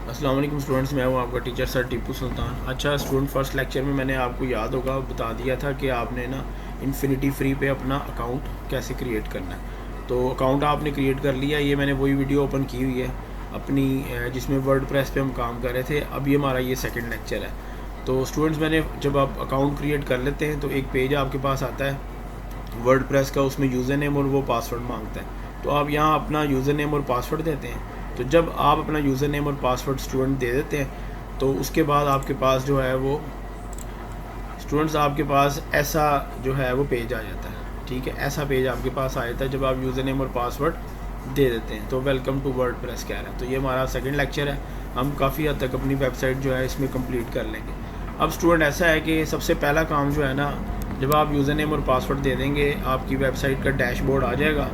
अस्सलाम वालेकुम स्टूडेंट्स, मैं हूँ आपका टीचर सर टीपू सुल्तान। अच्छा स्टूडेंट, फर्स्ट लेक्चर में मैंने आपको याद होगा बता दिया था कि आपने ना इन्फिनिटी फ्री पे अपना अकाउंट कैसे क्रिएट करना है। तो अकाउंट आपने क्रिएट कर लिया। ये मैंने वही वीडियो ओपन की हुई है अपनी, जिसमें वर्डप्रेस पे हम काम कर रहे थे। अब ये हमारा ये सेकंड लेक्चर है। तो स्टूडेंट्स, मैंने जब आप अकाउंट क्रिएट कर लेते हैं तो एक पेज आपके पास आता है वर्डप्रेस का, उसमें यूज़र नेम और वो पासवर्ड मांगता है। तो आप यहाँ अपना यूज़र नेम और पासवर्ड देते हैं। तो जब आप अपना यूज़र नेम और पासवर्ड स्टूडेंट दे देते हैं तो उसके बाद आपके पास जो है वो स्टूडेंट्स आपके पास ऐसा जो है वो पेज आ जाता है। ठीक है, ऐसा पेज आपके पास आ जाता है जब आप यूज़र नेम और पासवर्ड दे देते हैं। तो वेलकम टू वर्डप्रेस कह रहा है। तो ये हमारा सेकंड लेक्चर है। हम काफ़ी हद तक अपनी वेबसाइट जो है इसमें कंप्लीट कर लेंगे। अब स्टूडेंट ऐसा है कि सबसे पहला काम जो है ना, जब आप यूज़र नेम और पासवर्ड दे देंगे आपकी वेबसाइट का डैशबोर्ड आ जाएगा।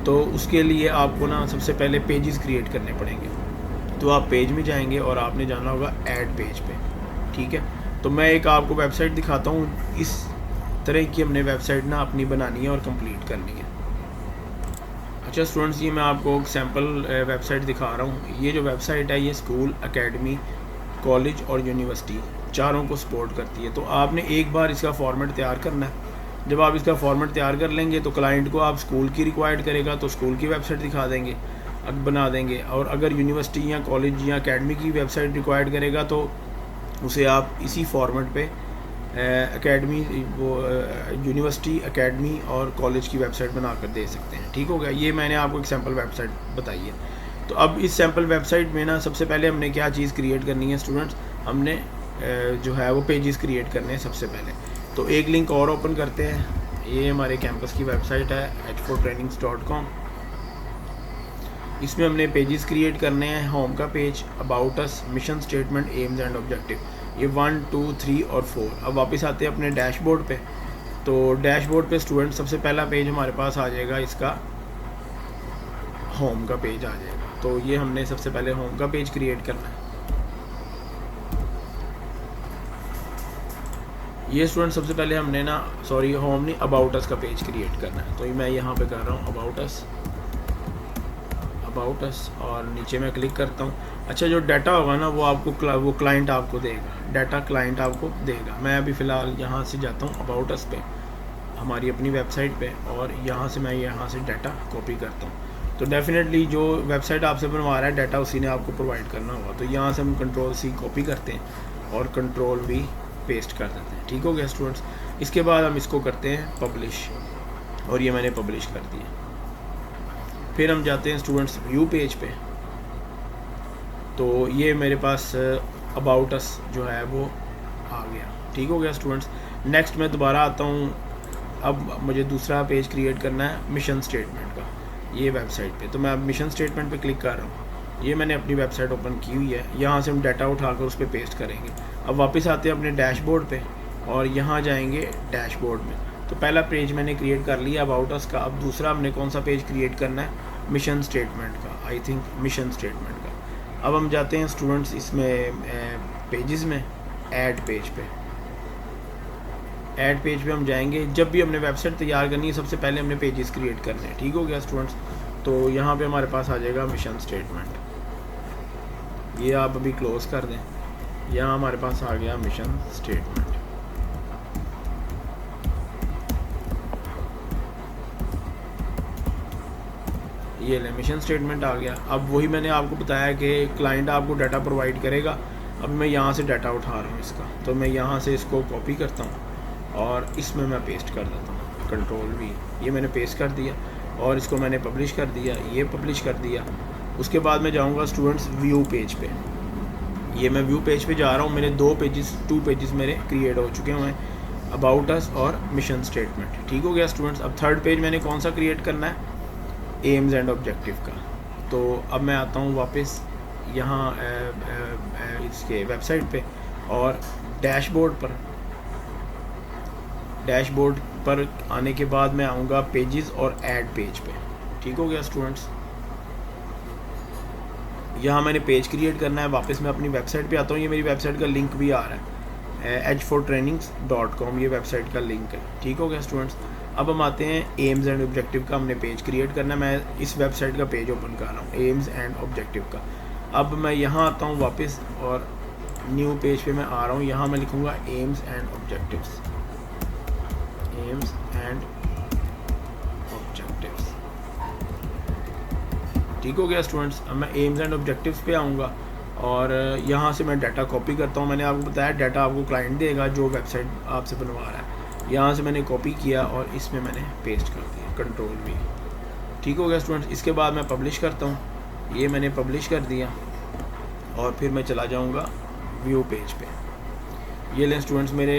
तो उसके लिए आपको ना सबसे पहले पेजेस क्रिएट करने पड़ेंगे। तो आप पेज में जाएंगे और आपने जाना होगा ऐड पेज पे। ठीक है, तो मैं एक आपको वेबसाइट दिखाता हूँ। इस तरह की हमने वेबसाइट ना अपनी बनानी है और कंप्लीट करनी है। अच्छा स्टूडेंट्स, ये मैं आपको एक सैम्पल वेबसाइट दिखा रहा हूँ। ये जो वेबसाइट है ये स्कूल, एकेडमी, कॉलेज और यूनिवर्सिटी चारों को सपोर्ट करती है। तो आपने एक बार इसका फॉर्मेट तैयार करना है। जब आप इसका फॉर्मेट तैयार कर लेंगे तो क्लाइंट को आप स्कूल की रिक्वायर्ड करेगा तो स्कूल की वेबसाइट दिखा देंगे, बना देंगे। और अगर यूनिवर्सिटी या कॉलेज या एकेडमी की वेबसाइट रिक्वायर्ड करेगा तो उसे आप इसी फॉर्मेट पे एकेडमी, वो यूनिवर्सिटी, एकेडमी और कॉलेज की वेबसाइट बनाकर दे सकते हैं। ठीक हो गया, ये मैंने आपको एक सैम्पल वेबसाइट बताई है। तो अब इस सैम्पल वेबसाइट में ना सबसे पहले हमने क्या चीज़ क्रिएट करनी है स्टूडेंट्स, हमने जो है वो पेजेस क्रिएट करने हैं सबसे पहले। तो एक लिंक और ओपन करते हैं। ये हमारे कैंपस की वेबसाइट है h4trainings.com। इसमें हमने पेजेस क्रिएट करने हैं। होम का page, about us, mission statement, AIIMS and objective, ये 1, 2, 3 और 4। अब वापस आते हैं अपने डैशबोर्ड पे। तो डैशबोर्ड पे स्टूडेंट सबसे पहला पेज हमारे पास आ जाएगा, इसका होम का पेज आ जाएगा। तो ये हमने सबसे पहले होम का पेज क्रिएट करना है। ये स्टूडेंट सबसे पहले हमने ना, सॉरी होम नहीं, अबाउट अस का पेज क्रिएट करना है। तो मैं यहाँ पे कर रहा हूँ अबाउट अस और नीचे मैं क्लिक करता हूँ। अच्छा, जो डाटा होगा ना वो आपको वो क्लाइंट आपको देगा, डाटा क्लाइंट आपको देगा। मैं अभी फ़िलहाल यहाँ से जाता हूँ अबाउट अस पे, हमारी अपनी वेबसाइट पे, और यहाँ से मैं यहाँ से डाटा कॉपी करता हूँ। तो डेफिनेटली जो वेबसाइट आपसे बनवा रहा है डाटा उसी ने आपको प्रोवाइड करना होगा। तो यहाँ से हम Ctrl+C कॉपी करते हैं और Ctrl+V पेस्ट कर देते हैं। ठीक हो गया स्टूडेंट्स। इसके बाद हम इसको करते हैं पब्लिश, और ये मैंने पब्लिश कर दिया। फिर हम जाते हैं स्टूडेंट्स व्यू पेज पे। तो ये मेरे पास अबाउट अस जो है वो आ गया। ठीक हो गया स्टूडेंट्स। नेक्स्ट मैं दोबारा आता हूँ। अब मुझे दूसरा पेज क्रिएट करना है मिशन स्टेटमेंट का, ये वेबसाइट पे। तो मैं अब मिशन स्टेटमेंट पे क्लिक कर रहा हूँ। ये मैंने अपनी वेबसाइट ओपन की हुई है। यहाँ से हम डाटा उठाकर उस पर पेस्ट करेंगे। अब वापस आते हैं अपने डैशबोर्ड पे और यहाँ जाएंगे डैशबोर्ड में। तो पहला पेज मैंने क्रिएट कर लिया अबाउट अस का। अब दूसरा हमने कौन सा पेज क्रिएट करना है, मिशन स्टेटमेंट का, आई थिंक मिशन स्टेटमेंट का। अब हम जाते हैं स्टूडेंट्स इसमें पेजेस में, ऐड पेज पे। ऐड पेज पे हम जाएंगे। जब भी हमने वेबसाइट तैयार करनी है सबसे पहले हमने पेजेस क्रिएट करने हैं। ठीक हो गया स्टूडेंट्स। तो यहाँ पे हमारे पास आ जाएगा मिशन स्टेटमेंट, ये आप अभी क्लोज कर दें। यहाँ हमारे पास आ गया मिशन स्टेटमेंट। ये ले मिशन स्टेटमेंट आ गया। अब वही मैंने आपको बताया कि क्लाइंट आपको डाटा प्रोवाइड करेगा। अब मैं यहाँ से डाटा उठा रहा हूँ इसका। तो मैं यहाँ से इसको कॉपी करता हूँ और इसमें मैं पेस्ट कर देता हूँ Ctrl+V। ये मैंने पेस्ट कर दिया और इसको मैंने पब्लिश कर दिया, ये पब्लिश कर दिया। उसके बाद मैं जाऊँगा स्टूडेंट्स व्यू पेज पे। ये मैं व्यू पेज पे जा रहा हूँ। मेरे टू पेजेस मेरे क्रिएट हो चुके हुए हैं, अबाउट अस और मिशन स्टेटमेंट। ठीक हो गया स्टूडेंट्स। अब थर्ड पेज मैंने कौन सा क्रिएट करना है, एम्स एंड ऑब्जेक्टिव का। तो अब मैं आता हूँ वापस यहाँ इसके वेबसाइट पे और डैशबोर्ड पर आने के बाद मैं आऊँगा पेजेस और ऐड पेज पे। ठीक हो गया स्टूडेंट्स। यहाँ मैंने पेज क्रिएट करना है। वापस मैं अपनी वेबसाइट पे आता हूँ। ये मेरी वेबसाइट का लिंक भी आ रहा है h4trainings.com, ये वेबसाइट का लिंक है। ठीक हो गया स्टूडेंट्स। अब हम आते हैं एम्स एंड ऑब्जेक्टिव का। हमने पेज क्रिएट करना है। मैं इस वेबसाइट का पेज ओपन कर रहा हूँ, एम्स एंड ऑब्जेक्टिव का। अब मैं यहाँ आता हूँ वापस और न्यू पेज पे मैं आ रहा हूँ। यहाँ मैं लिखूँगा AIIMS and objectives, AIIMS and objectives. ठीक हो गया स्टूडेंट्स। अब मैं एम्स एंड ऑब्जेक्टिव्स पे आऊँगा और यहाँ से मैं डाटा कॉपी करता हूँ। मैंने आपको बताया डाटा आपको क्लाइंट देगा जो वेबसाइट आपसे बनवा रहा है। यहाँ से मैंने कॉपी किया और इसमें मैंने पेस्ट कर दिया, कंट्रोल V। ठीक हो गया स्टूडेंट्स। इसके बाद मैं पब्लिश करता हूँ, ये मैंने पब्लिश कर दिया और फिर मैं चला जाऊँगा व्यू पेज पे। ये लें स्टूडेंट्स मेरे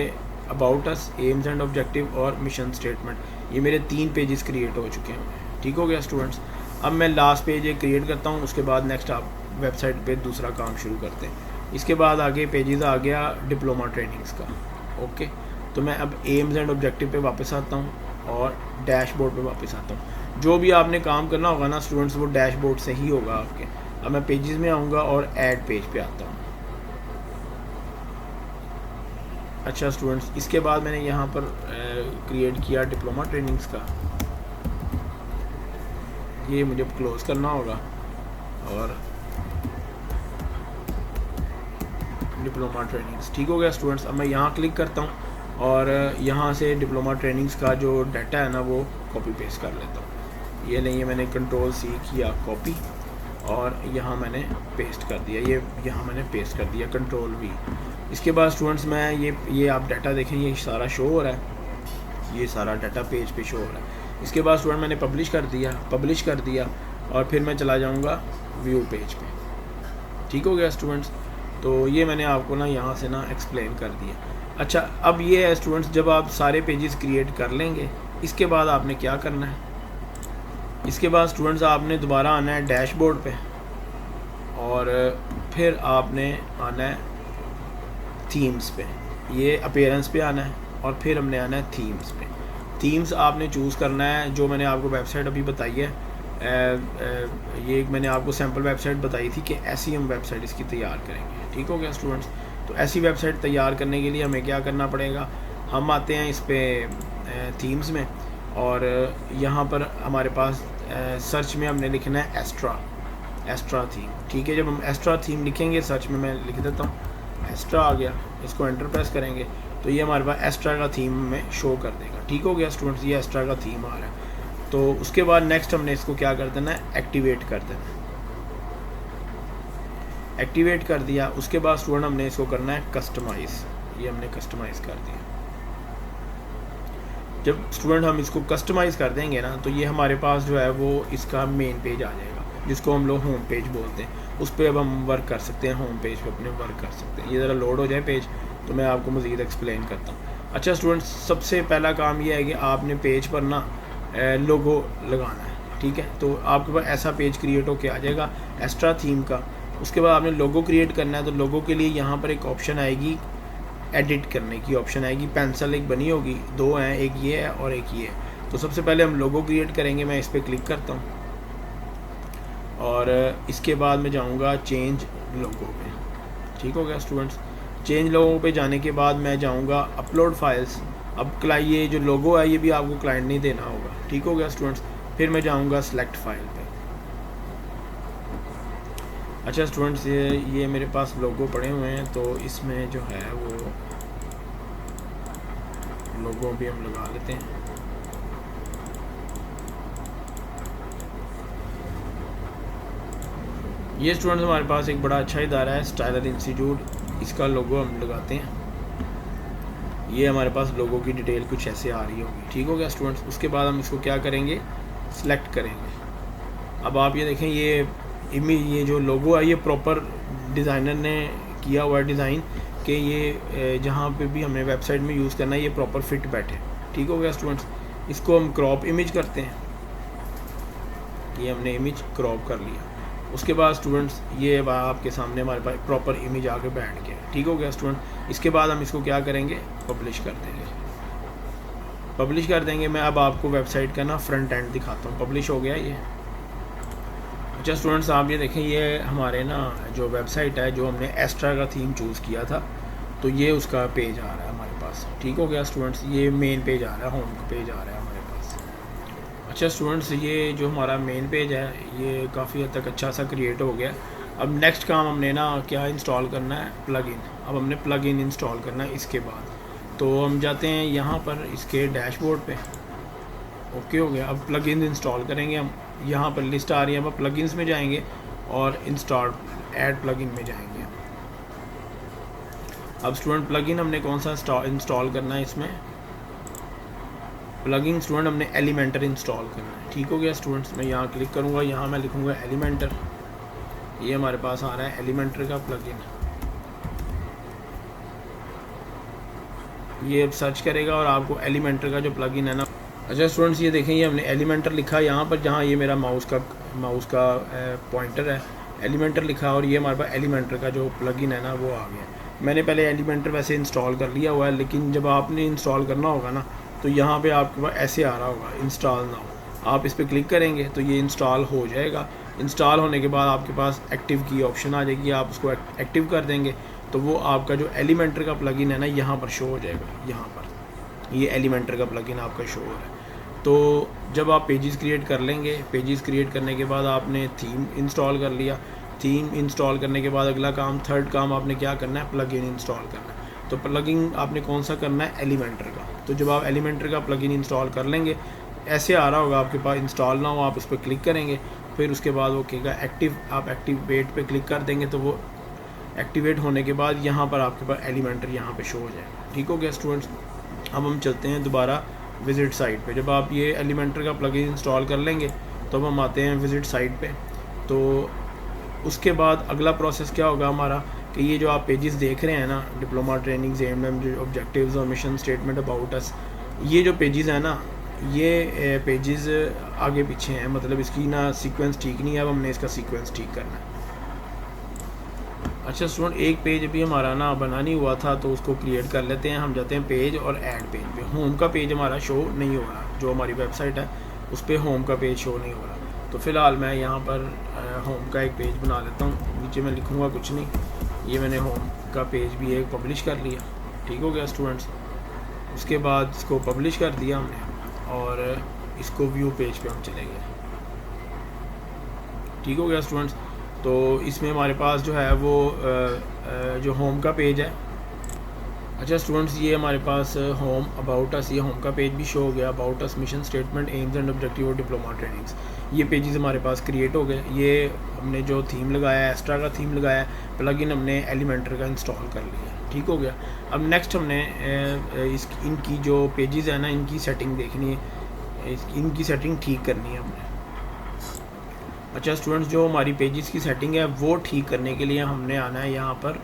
about us, AIIMS and objective और मिशन स्टेटमेंट, ये मेरे 3 पेजेस क्रिएट हो चुके हैं। ठीक हो गया स्टूडेंट्स। अब मैं लास्ट पेज एक क्रिएट करता हूँ, उसके बाद नेक्स्ट आप वेबसाइट पे दूसरा काम शुरू करते हैं। इसके बाद आगे पेजेस आ गया डिप्लोमा ट्रेनिंग्स का। ओके, तो मैं अब एम्स एंड ऑब्जेक्टिव पे वापस आता हूँ और डैशबोर्ड पे वापस आता हूँ। जो भी आपने काम करना होगा ना स्टूडेंट्स, वो डैशबोर्ड से ही होगा आपके। अब मैं पेजेस में आऊँगा और ऐड पेज पे आता हूँ। अच्छा स्टूडेंट्स, इसके बाद मैंने यहाँ पर क्रिएट किया डिप्लोमा ट्रेनिंग्स का, ये मुझे क्लोज़ करना होगा और डिप्लोमा ट्रेनिंग्स। ठीक हो गया स्टूडेंट्स। अब मैं यहाँ क्लिक करता हूँ और यहाँ से डिप्लोमा ट्रेनिंग्स का जो डाटा है ना वो कॉपी पेस्ट कर लेता हूँ। ये नहीं, मैंने कंट्रोल C किया कॉपी और यहाँ मैंने पेस्ट कर दिया, ये यहाँ मैंने पेस्ट कर दिया कंट्रोल V। इसके बाद स्टूडेंट्स मैं ये आप डाटा देखें, ये सारा शो हो रहा है, ये सारा डाटा पेज पे शो हो रहा है। इसके बाद स्टूडेंट मैंने पब्लिश कर दिया और फिर मैं चला जाऊँगा व्यू पेज पे। ठीक हो गया स्टूडेंट्स। तो ये मैंने आपको ना यहाँ से ना एक्सप्लेन कर दिया। अच्छा, अब ये है स्टूडेंट्स, जब आप सारे पेजेस क्रिएट कर लेंगे इसके बाद आपने क्या करना है, इसके बाद स्टूडेंट्स आपने दोबारा आना है डैशबोर्ड पे और फिर आपने आना है थीम्स पे, ये अपीयरेंस पे आना है और फिर हमने आना है थीम्स पे। थीम्स आपने चूज़ करना है जो मैंने आपको वेबसाइट अभी बताई है। ये एक मैंने आपको सैम्पल वेबसाइट बताई थी कि ऐसी हम वेबसाइट इसकी तैयार करेंगे। ठीक हो गया स्टूडेंट्स। तो ऐसी वेबसाइट तैयार करने के लिए हमें क्या करना पड़ेगा, हम आते हैं इस पर थीम्स में और यहाँ पर हमारे पास सर्च में हमने लिखना है एस्ट्रा थीम। ठीक है, जब हम एस्ट्रा थीम लिखेंगे सर्च में, मैं लिख देता हूँ एस्ट्रा आ गया, इसको एंटर प्रेस करेंगे तो ये हमारे पास एस्ट्रा का थीम में शो कर देगा। ठीक हो गया स्टूडेंट्स, ये एस्ट्रा का थीम आ रहा है। तो उसके बाद नेक्स्ट हमने इसको क्या कर देना है, एक्टिवेट कर देना है। एक्टिवेट कर दिया, उसके बाद स्टूडेंट हमने इसको करना है कस्टमाइज़, ये हमने कस्टमाइज़ कर दिया। जब स्टूडेंट हम इसको कस्टमाइज़ कर देंगे ना तो ये हमारे पास जो है वो इसका मेन पेज आ जाएगा, जिसको हम लोग होम पेज बोलते हैं। उस पर अब हम वर्क कर सकते हैं, होम पेज पे अपने वर्क कर सकते हैं। ये ज़रा लोड हो जाए पेज तो मैं आपको मज़ीद एक्सप्लेन करता हूँ। अच्छा स्टूडेंट्स, सबसे पहला काम ये है कि आपने पेज पर ना लोगो लगाना है। ठीक है, तो आपके पास ऐसा पेज क्रिएट होके आ जाएगा एस्ट्रा थीम का। उसके बाद आपने लोगो क्रिएट करना है, तो लोगो के लिए यहाँ पर एक ऑप्शन आएगी, एडिट करने की ऑप्शन आएगी, पेंसिल एक बनी होगी, 2 हैं, एक ये है और एक ये है। तो सबसे पहले हम लोगो क्रिएट करेंगे, मैं इस पर क्लिक करता हूँ और इसके बाद मैं जाऊँगा चेंज लोगो पे। ठीक हो गया स्टूडेंट्स। चेंज लोगों पे जाने के बाद मैं जाऊँगा अपलोड फाइल्स। अब ये जो लोगो है ये भी आपको क्लाइंट नहीं देना होगा। ठीक हो गया स्टूडेंट्स। फिर मैं जाऊँगा सेलेक्ट फाइल पे। अच्छा स्टूडेंट्स, ये मेरे पास लोगो पड़े हुए हैं, तो इसमें जो है वो लोगो भी हम लगा लेते हैं। ये स्टूडेंट्स हमारे पास एक बड़ा अच्छा इदारा है स्टाइलर इंस्टीट्यूट, इसका लोगो हम लगाते हैं। ये हमारे पास लोगो की डिटेल कुछ ऐसे आ रही होगी। ठीक हो गया स्टूडेंट्स। उसके बाद हम इसको क्या करेंगे, सिलेक्ट करेंगे। अब आप ये देखें, ये जो लोगो है ये प्रॉपर डिज़ाइनर ने किया हुआ है डिज़ाइन कि ये जहाँ पे भी हमें वेबसाइट में यूज़ करना है ये प्रॉपर फिट बैठे। ठीक हो गया स्टूडेंट्स। इसको हम क्रॉप इमेज करते हैं, ये हमने इमेज क्रॉप कर लिया। उसके बाद स्टूडेंट्स ये आपके सामने हमारे पास प्रॉपर इमेज आके बैठ गया। ठीक हो गया स्टूडेंट। इसके बाद हम इसको क्या करेंगे, पब्लिश कर देंगे। पब्लिश कर देंगे। मैं अब आपको वेबसाइट का ना फ्रंट एंड दिखाता हूँ। पब्लिश हो गया ये। अच्छा स्टूडेंट्स, आप ये देखें, ये हमारे ना जो वेबसाइट है जो हमने एस्ट्रा का थीम चूज़ किया था, तो ये उसका पेज आ रहा है हमारे पास। ठीक हो गया स्टूडेंट्स, ये मेन पेज आ रहा है, होम पेज आ रहा है हमारे पास। अच्छा स्टूडेंट्स, ये जो हमारा मेन पेज है ये काफ़ी हद तक अच्छा सा क्रिएट हो गया। अब नेक्स्ट काम हमने ना क्या इंस्टॉल करना है, प्लगइन। अब हमने प्लगइन इंस्टॉल करना है इसके बाद। तो हम जाते हैं यहाँ पर इसके डैशबोर्ड पे। ओके हो गया। अब प्लगइन इंस्टॉल करेंगे हम। यहाँ पर लिस्ट आ रही है, अब प्लगइन्स में जाएंगे और इंस्टॉल ऐड प्लगइन में जाएंगे। अब स्टूडेंट प्लगइन हमने कौन सा इंस्टॉल करना है इसमें, प्लगइन स्टूडेंट हमने एलिमेंटर इंस्टॉल करना है। ठीक हो गया स्टूडेंट्स, मैं यहाँ क्लिक करूँगा, यहाँ मैं लिखूँगा एलिमेंटर। ये हमारे पास आ रहा है एलिमेंटर का प्लगइन। ये अब सर्च करेगा और आपको एलिमेंटर का जो प्लगइन है ना। अच्छा स्टूडेंट्स ये देखें, ये हमने एलिमेंटर लिखा यहाँ पर, जहाँ ये मेरा माउस का पॉइंटर है, एलिमेंटर लिखा, और ये हमारे पास एलिमेंटर का जो प्लगइन है ना वो आ गया। मैंने पहले एलिमेंटर वैसे इंस्टॉल कर लिया हुआ है, लेकिन जब आपने इंस्टॉल करना होगा ना तो यहाँ पे आपके पास ऐसे आ रहा होगा इंस्टॉल नाउ। आप इस पर क्लिक करेंगे तो ये इंस्टॉल हो जाएगा। इंस्टॉल होने के बाद आपके पास एक्टिव की ऑप्शन आ जाएगी, आप उसको एक्टिव कर देंगे तो वो आपका जो एलिमेंटर का प्लगइन है ना यहाँ पर शो हो जाएगा। यहाँ पर ये एलिमेंटर का प्लगइन आपका शो हो रहा है। तो जब आप पेजेस क्रिएट कर लेंगे, पेजेस क्रिएट करने के बाद आपने थीम इंस्टॉल कर लिया। थीम इंस्टॉल करने के बाद अगला काम, थर्ड काम आपने क्या करना है, प्लगइन इंस्टॉल करना है। तो प्लगइन आपने कौन सा करना है, एलिमेंटर का। तो जब आप एलिमेंटर का प्लगइन इंस्टॉल कर लेंगे, ऐसे आ रहा होगा आपके पास इंस्टॉल ना हो, आप इस पर क्लिक करेंगे, फिर उसके बाद वो कहेगा एक्टिव। आप एक्टिवेट पे क्लिक कर देंगे तो वो एक्टिवेट होने के बाद यहाँ पर आपके पास एलिमेंटर यहाँ पे शो हो जाएगा। ठीक हो गया स्टूडेंट्स। अब हम चलते हैं दोबारा विजिट साइट पे। जब आप ये एलिमेंटर का प्लगइन इंस्टॉल कर लेंगे तो अब हम आते हैं विजिट साइट पे। तो उसके बाद अगला प्रोसेस क्या होगा हमारा कि ये जो आप पेजेस देख रहे हैं ना, डिप्लोमा ट्रेनिंग्स, एम ऑब्जेक्टिव्स और मिशन स्टेटमेंट अबाउट अस, ये जो पेजेस हैं ना, ये पेजेस आगे पीछे हैं, मतलब इसकी ना सीक्वेंस ठीक नहीं है। अब हमने इसका सीक्वेंस ठीक करना है। अच्छा स्टूडेंट, एक पेज भी हमारा ना बना नहीं हुआ था, तो उसको क्रिएट कर लेते हैं। हम जाते हैं पेज और ऐड पेज पे। होम का पेज हमारा शो नहीं हो रहा, जो हमारी वेबसाइट है उस पर होम का पेज शो नहीं हो रहा। तो फ़िलहाल मैं यहाँ पर होम का एक पेज बना लेता हूँ। नीचे मैं लिखूँगा कुछ नहीं, ये मैंने होम का पेज भी एक पब्लिश कर लिया। ठीक हो गया स्टूडेंट्स। उसके बाद इसको पब्लिश कर दिया हमने और इसको व्यू पेज पे हम चले गए। ठीक हो गया स्टूडेंट्स। तो इसमें हमारे पास जो है वो जो होम का पेज है। अच्छा स्टूडेंट्स, ये हमारे पास होम अबाउट अस, ये होम का पेज भी शो हो गया। About us, mission statement, AIIMS and objective और डिप्लोमा ट्रेनिंग्स, ये पेजेस हमारे पास क्रिएट हो गए। ये हमने जो थीम लगाया है, एक्स्ट्रा का थीम लगाया है, प्लगइन हमने एलिमेंटर का इंस्टॉल कर लिया। ठीक हो गया। अब नेक्स्ट हमने इनकी जो पेजेस है ना, इनकी सेटिंग देखनी है, इनकी सेटिंग ठीक करनी है हमने। अच्छा स्टूडेंट्स, जो हमारी पेजेस की सेटिंग है वो ठीक करने के लिए हमने आना है यहाँ पर,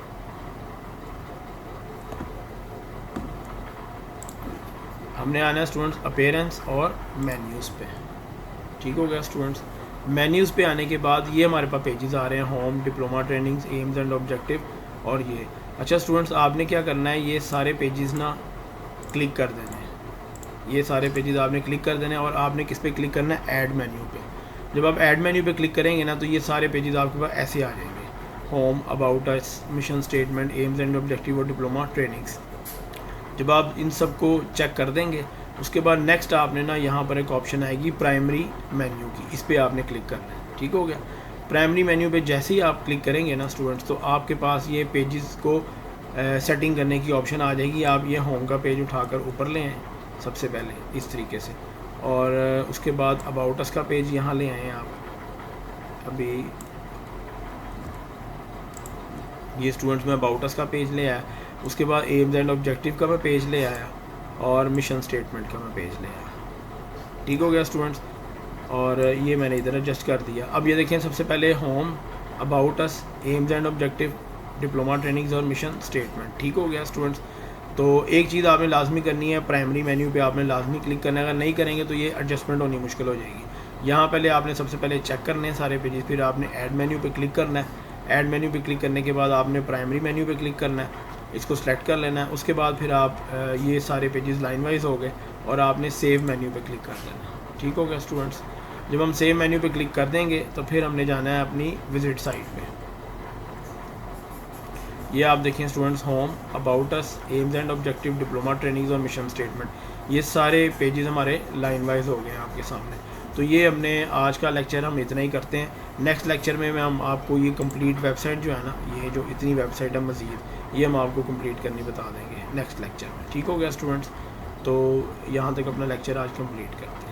हमने आना है स्टूडेंट्स अपीयरेंस और मेन्यूज़ पे। ठीक हो गया स्टूडेंट्स। मेन्यूज़ पे आने के बाद ये हमारे पास पेजेस आ रहे हैं, home, diploma trainings, AIIMS and objective और ये। अच्छा स्टूडेंट्स, आपने क्या करना है, ये सारे पेजेस ना क्लिक कर देने हैं। ये सारे पेजेस आपने क्लिक कर देने हैं और आपने किस पे क्लिक करना है, ऐड मेन्यू पे। जब आप ऐड मेन्यू पे क्लिक करेंगे ना तो ये सारे पेजेस आपके पास ऐसे आ जाएंगे, home, about us, mission statement, AIIMS and objective और डिप्लोमा ट्रेनिंग्स। जब आप इन सब को चेक कर देंगे, उसके बाद नेक्स्ट आपने ना यहाँ पर एक ऑप्शन आएगी प्राइमरी मेन्यू की, इस पर आपने क्लिक करना है। ठीक हो गया। प्राइमरी मेन्यू पे जैसे ही आप क्लिक करेंगे ना स्टूडेंट्स, तो आपके पास ये पेजेस को सेटिंग करने की ऑप्शन आ जाएगी। आप ये होम का पेज उठाकर ऊपर ले आएँ सबसे पहले इस तरीके से, और उसके बाद अबाउट अस का पेज यहाँ ले आएँ आप। अभी ये स्टूडेंट्स में अबाउट अस का पेज ले आया, उसके बाद एम्स एंड ऑब्जेक्टिव का मैं पेज ले आया और मिशन स्टेटमेंट का मैं पेज ले आया। ठीक हो गया स्टूडेंट्स। और ये मैंने इधर एडजस्ट कर दिया। अब ये देखें, सबसे पहले home, about us, AIIMS and objective, diploma trainings और मिशन स्टेटमेंट। ठीक हो गया स्टूडेंट्स। तो एक चीज़ आपने लाजमी करनी है, प्राइमरी मेन्यू पे आपने लाजमी क्लिक करना है। अगर नहीं करेंगे तो ये एडजस्टमेंट होनी मुश्किल हो जाएगी। यहाँ पहले आपने सबसे पहले चेक करने हैं सारे पेजेस, फिर आपने ऐड मेन्यू पे क्लिक करना है। ऐड मेन्यू पे क्लिक करने के बाद आपने प्राइमरी मेन्यू पे क्लिक करना है, इसको सेलेक्ट कर लेना है। उसके बाद फिर आप ये सारे पेजेस लाइन वाइज हो गए और आपने सेव मेन्यू पे क्लिक कर देना है। ठीक हो गया स्टूडेंट्स। जब हम सेव मेन्यू पे क्लिक कर देंगे तो फिर हमने जाना है अपनी विजिट साइट पे। ये आप देखें students, home, about us, AIIMS and objective, diploma trainings और मिशन स्टेटमेंट, ये सारे पेजेस हमारे लाइन वाइज हो गए हैं आपके सामने। तो ये हमने आज का लेक्चर हम इतना ही करते हैं। नेक्स्ट लेक्चर में हम आपको ये कंप्लीट वेबसाइट जो है ना, ये जो इतनी वेबसाइट है मज़ीद, ये हम आपको कंप्लीट करनी बता देंगे नेक्स्ट लेक्चर में। ठीक हो गया स्टूडेंट्स? तो यहाँ तक अपना लेक्चर आज कंप्लीट करते हैं।